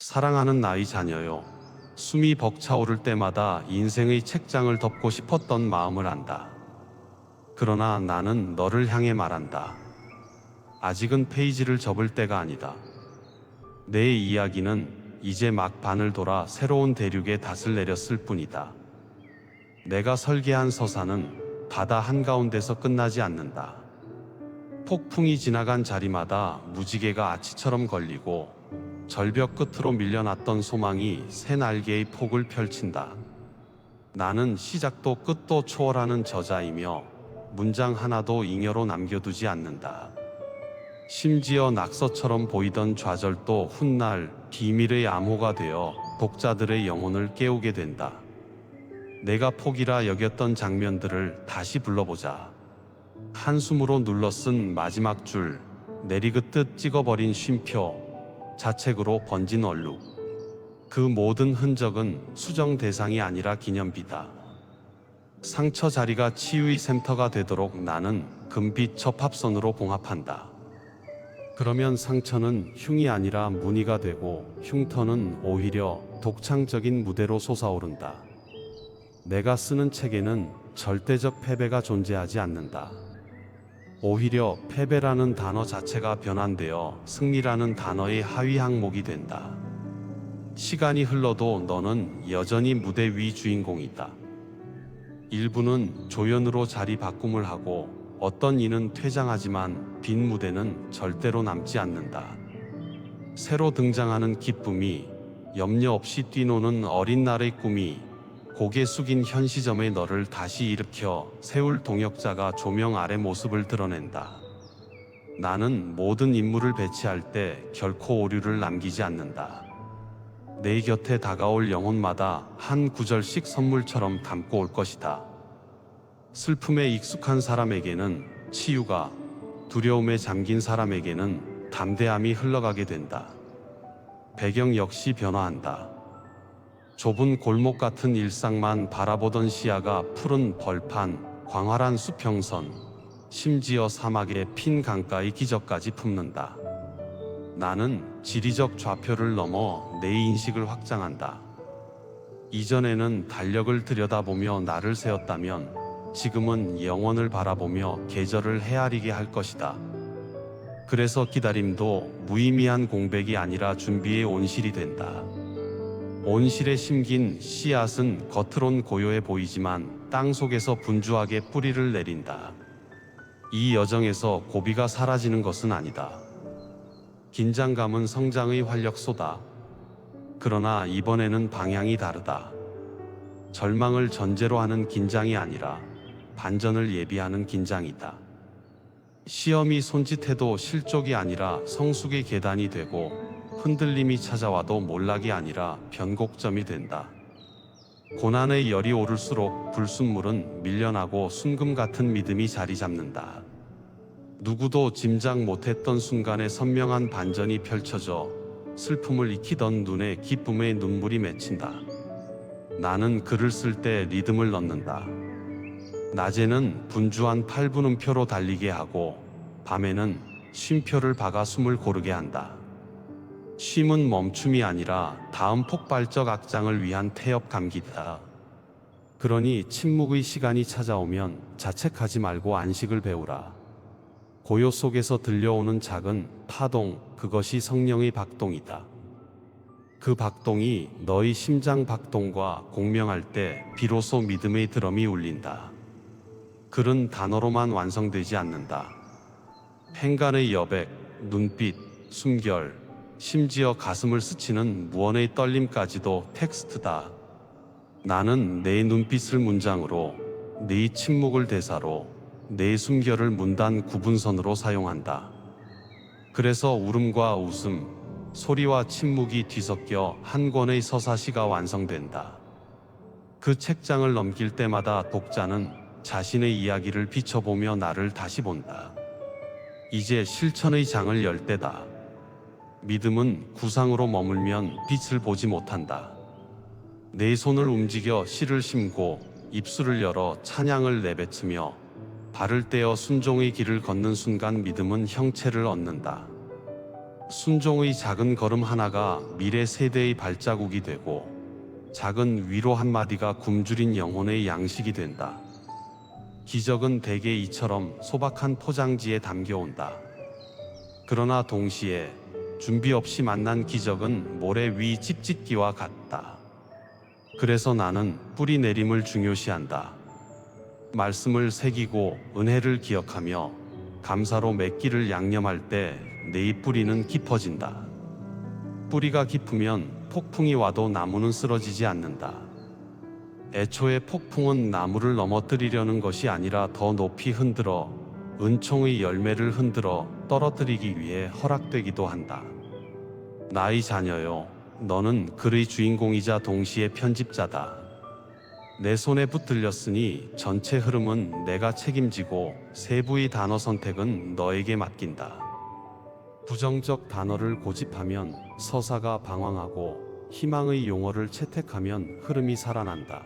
사랑하는 나의 자녀요. 숨이 벅차오를 때마다 인생의 책장을 덮고 싶었던 마음을 안다. 그러나 나는 너를 향해 말한다. 아직은 페이지를 접을 때가 아니다. 내 이야기는 이제 막 반을 돌아 새로운 대륙에 닷을 내렸을 뿐이다. 내가 설계한 서사는 바다 한가운데서 끝나지 않는다. 폭풍이 지나간 자리마다 무지개가 아치처럼 걸리고 절벽 끝으로 밀려났던 소망이 새 날개의 폭을 펼친다. 나는 시작도 끝도 초월하는 저자이며 문장 하나도 잉여로 남겨두지 않는다. 심지어 낙서처럼 보이던 좌절도 훗날 비밀의 암호가 되어 독자들의 영혼을 깨우게 된다. 내가 폭이라 여겼던 장면들을 다시 불러보자. 한숨으로 눌러쓴 마지막 줄, 내리긋듯 찍어버린 쉼표, 자책으로 번진 얼룩. 그 모든 흔적은 수정 대상이 아니라 기념비다. 상처 자리가 치유의 샘터가 되도록 나는 금빛 접합선으로 봉합한다. 그러면 상처는 흉이 아니라 무늬가 되고 흉터는 오히려 독창적인 무대로 솟아오른다. 내가 쓰는 책에는 절대적 패배가 존재하지 않는다. 오히려 패배라는 단어 자체가 변환되어 승리라는 단어의 하위 항목이 된다. 시간이 흘러도 너는 여전히 무대 위 주인공이다. 일부는 조연으로 자리 바꿈을 하고 어떤 이는 퇴장하지만 빈 무대는 절대로 남지 않는다. 새로 등장하는 기쁨이, 염려 없이 뛰노는 어린 날의 꿈이, 고개 숙인 현 시점의 너를 다시 일으켜 세울 동역자가 조명 아래 모습을 드러낸다. 나는 모든 인물을 배치할 때 결코 오류를 남기지 않는다. 내 곁에 다가올 영혼마다 한 구절씩 선물처럼 담고 올 것이다. 슬픔에 익숙한 사람에게는 치유가, 두려움에 잠긴 사람에게는 담대함이 흘러가게 된다. 배경 역시 변화한다. 좁은 골목 같은 일상만 바라보던 시야가 푸른 벌판, 광활한 수평선, 심지어 사막의 핀 강가의 기적까지 품는다. 나는 지리적 좌표를 넘어 내 인식을 확장한다. 이전에는 달력을 들여다보며 나를 세웠다면 지금은 영원을 바라보며 계절을 헤아리게 할 것이다. 그래서 기다림도 무의미한 공백이 아니라 준비의 온실이 된다. 온실에 심긴 씨앗은 겉으론 고요해 보이지만 땅 속에서 분주하게 뿌리를 내린다. 이 여정에서 고비가 사라지는 것은 아니다. 긴장감은 성장의 활력소다. 그러나 이번에는 방향이 다르다. 절망을 전제로 하는 긴장이 아니라 반전을 예비하는 긴장이다. 시험이 손짓해도 실족이 아니라 성숙의 계단이 되고 흔들림이 찾아와도 몰락이 아니라 변곡점이 된다. 고난의 열이 오를수록 불순물은 밀려나고 순금 같은 믿음이 자리 잡는다. 누구도 짐작 못했던 순간에 선명한 반전이 펼쳐져 슬픔을 익히던 눈에 기쁨의 눈물이 맺힌다. 나는 글을 쓸 때 리듬을 넣는다. 낮에는 분주한 8분음표로 달리게 하고 밤에는 쉼표를 박아 숨을 고르게 한다. 쉼은 멈춤이 아니라 다음 폭발적 악장을 위한 태엽 감기다. 그러니 침묵의 시간이 찾아오면 자책하지 말고 안식을 배우라. 고요 속에서 들려오는 작은 파동, 그것이 성령의 박동이다. 그 박동이 너의 심장 박동과 공명할 때 비로소 믿음의 드럼이 울린다. 글은 단어로만 완성되지 않는다. 행간의 여백, 눈빛, 숨결, 심지어 가슴을 스치는 무언의 떨림까지도 텍스트다. 나는 내 눈빛을 문장으로, 네 침묵을 대사로, 내 숨결을 문단 구분선으로 사용한다. 그래서 울음과 웃음, 소리와 침묵이 뒤섞여 한 권의 서사시가 완성된다. 그 책장을 넘길 때마다 독자는 자신의 이야기를 비춰보며 나를 다시 본다. 이제 실천의 장을 열 때다. 믿음은 구상으로 머물면 빛을 보지 못한다. 내 손을 움직여 씨를 심고 입술을 열어 찬양을 내뱉으며 발을 떼어 순종의 길을 걷는 순간 믿음은 형체를 얻는다. 순종의 작은 걸음 하나가 미래 세대의 발자국이 되고 작은 위로 한마디가 굶주린 영혼의 양식이 된다. 기적은 대개 이처럼 소박한 포장지에 담겨온다. 그러나 동시에 준비 없이 만난 기적은 모래 위 찝찝기와 같다. 그래서 나는 뿌리 내림을 중요시한다. 말씀을 새기고 은혜를 기억하며 감사로 맺기를 양념할 때 내 뿌리는 깊어진다. 뿌리가 깊으면 폭풍이 와도 나무는 쓰러지지 않는다. 애초에 폭풍은 나무를 넘어뜨리려는 것이 아니라 더 높이 흔들어 은총의 열매를 흔들어 떨어뜨리기 위해 허락되기도 한다. 나의 자녀요, 너는 글의 주인공이자 동시에 편집자다. 내 손에 붙들렸으니 전체 흐름은 내가 책임지고 세부의 단어 선택은 너에게 맡긴다. 부정적 단어를 고집하면 서사가 방황하고 희망의 용어를 채택하면 흐름이 살아난다.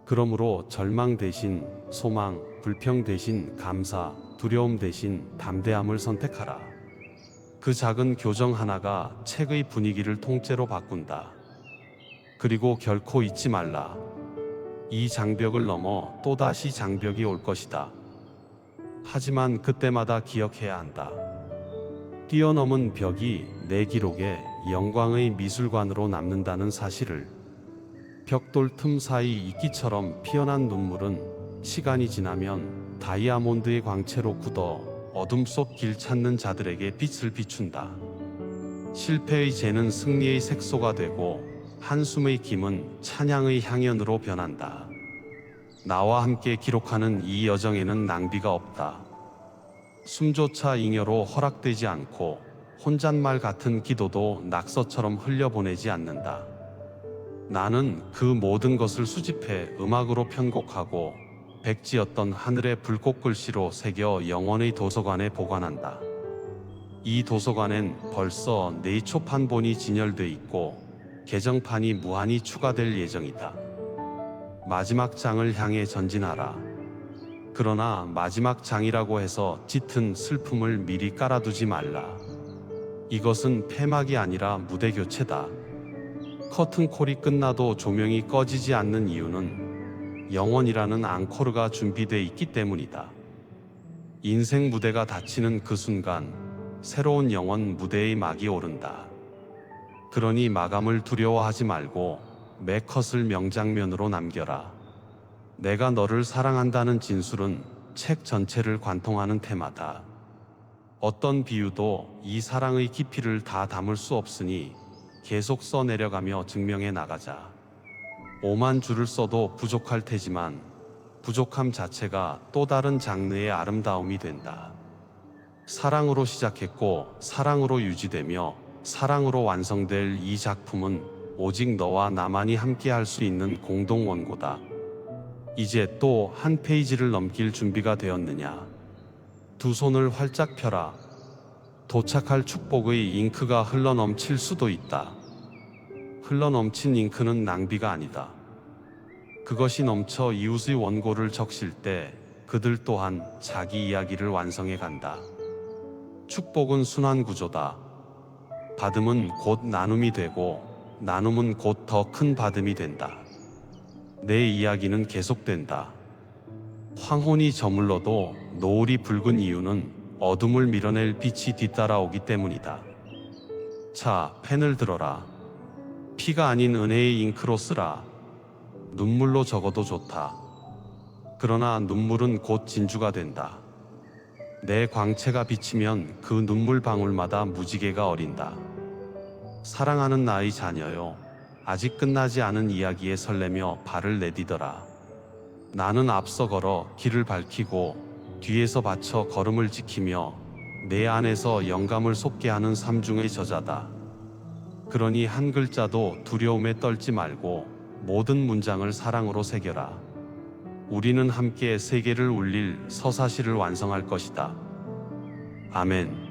그러므로 절망 대신 소망, 불평 대신 감사, 두려움 대신 담대함을 선택하라. 그 작은 교정 하나가 책의 분위기를 통째로 바꾼다. 그리고 결코 잊지 말라. 이 장벽을 넘어 또다시 장벽이 올 것이다. 하지만 그때마다 기억해야 한다. 뛰어넘은 벽이 내 기록에 영광의 미술관으로 남는다는 사실을. 벽돌 틈 사이 이끼처럼 피어난 눈물은 시간이 지나면 다이아몬드의 광채로 굳어 어둠 속 길 찾는 자들에게 빛을 비춘다. 실패의 재는 승리의 색소가 되고 한숨의 김은 찬양의 향연으로 변한다. 나와 함께 기록하는 이 여정에는 낭비가 없다. 숨조차 잉여로 허락되지 않고 혼잣말 같은 기도도 낙서처럼 흘려보내지 않는다. 나는 그 모든 것을 수집해 음악으로 편곡하고 백지였던 하늘의 불꽃 글씨로 새겨 영원의 도서관에 보관한다. 이 도서관엔 벌써 네 초판본이 진열돼 있고 개정판이 무한히 추가될 예정이다. 마지막 장을 향해 전진하라. 그러나 마지막 장이라고 해서 짙은 슬픔을 미리 깔아두지 말라. 이것은 폐막이 아니라 무대 교체다. 커튼콜이 끝나도 조명이 꺼지지 않는 이유는 영원이라는 앙코르가 준비되어 있기 때문이다. 인생 무대가 닫히는 그 순간 새로운 영원 무대의 막이 오른다. 그러니 마감을 두려워하지 말고 매 컷을 명장면으로 남겨라. 내가 너를 사랑한다는 진술은 책 전체를 관통하는 테마다. 어떤 비유도 이 사랑의 깊이를 다 담을 수 없으니 계속 써내려가며 증명해 나가자. 5만 줄을 써도 부족할 테지만 부족함 자체가 또 다른 장르의 아름다움이 된다. 사랑으로 시작했고 사랑으로 유지되며 사랑으로 완성될 이 작품은 오직 너와 나만이 함께 할 수 있는 공동 원고다. 이제 또 한 페이지를 넘길 준비가 되었느냐? 두 손을 활짝 펴라. 도착할 축복의 잉크가 흘러넘칠 수도 있다. 흘러넘친 잉크는 낭비가 아니다. 그것이 넘쳐 이웃의 원고를 적실 때 그들 또한 자기 이야기를 완성해 간다. 축복은 순환 구조다. 받음은 곧 나눔이 되고 나눔은 곧 더 큰 받음이 된다. 내 이야기는 계속된다. 황혼이 저물러도 노을이 붉은 이유는 어둠을 밀어낼 빛이 뒤따라오기 때문이다. 자, 펜을 들어라. 피가 아닌 은혜의 잉크로 쓰라. 눈물로 적어도 좋다. 그러나 눈물은 곧 진주가 된다. 내 광채가 비치면 그 눈물 방울마다 무지개가 어린다. 사랑하는 나의 자녀요, 아직 끝나지 않은 이야기에 설레며 발을 내디뎌라. 나는 앞서 걸어 길을 밝히고 뒤에서 받쳐 걸음을 지키며 내 안에서 영감을 솟게 하는 삼중의 저자다. 그러니 한 글자도 두려움에 떨지 말고 모든 문장을 사랑으로 새겨라. 우리는 함께 세계를 울릴 서사시를 완성할 것이다. 아멘.